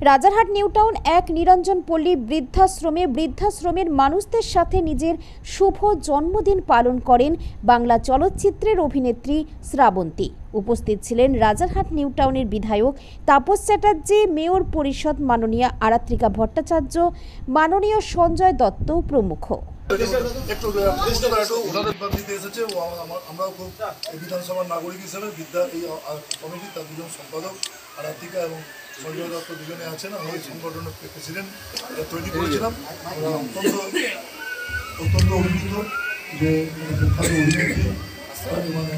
রাজারহাট নিউটাউন এক নিরঞ্জন পল্লী বৃদ্ধাশ্রমের মানুষদের সাথে নিজের শুভ জন্মদিন পালন করেন বাংলা চলচ্চিত্রের অভিনেত্রী শ্রাবন্তী। উপস্থিত ছিলেন রাজারহাট নিউটাউনের বিধায়ক তাপস চ্যাটার্জি, মেয়র পরিষদ মাননীয় আরাত্রিকা ভট্টাচার্য, মাননীয় সঞ্জয় দত্ত প্রমুখ। বিধানসভার নাগরিক হিসেবে বিদ্যা এই কমিটি তার দুজন সম্পাদক আরাত্রিকা এবং সঞ্জয় দত্ত দুজনে আছেন। আমি সংগঠনের প্রেসিডেন্ট তৈরি করেছিলাম। আমরা অত্যন্ত অভিভূত যে অভিনেত্রী মানে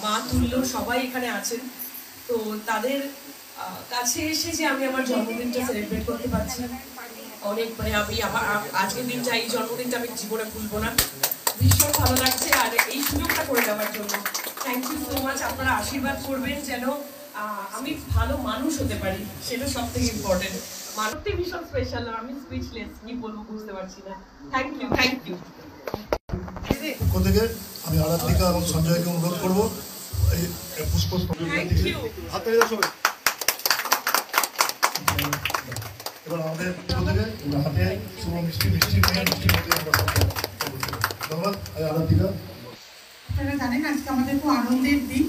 মা তুল্য সবাই এখানে আছেন, তো তাদের কাছে এসে যে আমি আমার জন্মদিনটা সেলিব্রেট করতে পারছি অনেক, মানে আমি আমার আজকের দিনটা, এই জন্মদিনটা আমি জীবনে ভুলবো না। ভীষণ ভালো লাগছে আর এই সুযোগটা করে দেওয়ার জন্য থ্যাংক ইউ সো মাচ। আপনারা আশীর্বাদ করবেন যেন আমি ভালো মানুষ হতে পারি, সেটা সব থেকে ইম্পর্টেন্ট। মানুষটি ভীষণ স্পেশাল, আমি স্পিচলেস, কি বলবো বুঝতে পারছি না। Thank you, thank you. পক্ষ থেকে আমি আরাত্রিকা এবং সঞ্জয়কে অনুরোধ করবো এই এবার আমাদের পক্ষ থেকে হাতে শুভ মিষ্টি ধন্যবাদ। আরাত্রিকা, আপনারা জানেন আজকে আমাদের খুব আনন্দের দিন।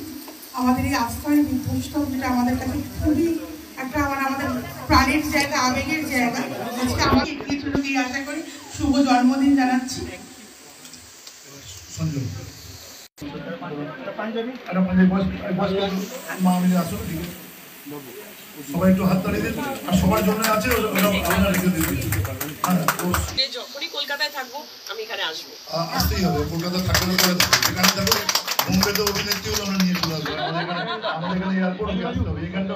আমাদের এই আশ্রয় বৃদ্ধাশ্রম, যেটা আমাদের কাছে খুবই একটা আমাদের প্রাণের জায়গা, আবেগের জায়গা, আজকে আমাকে এগিয়ে চলুক এই আশা করি। শুভ জন্মদিন জানাচ্ছি। সঞ্জয় সবাই একটু হাত তাড়িয়ে দিন, আর সবার জন্য আছে যখনই কলকাতায় থাকবো আমি এখানে আসবো, আসতেই হবে। কলকাতা থাকলে এখানে থাকো, মুম্বাইতে অভিনেত্রী হলে আমরা নিয়ে চলে আসবো। আমাদের এখানে এয়ারপোর্ট আসতে হবে। এখানটা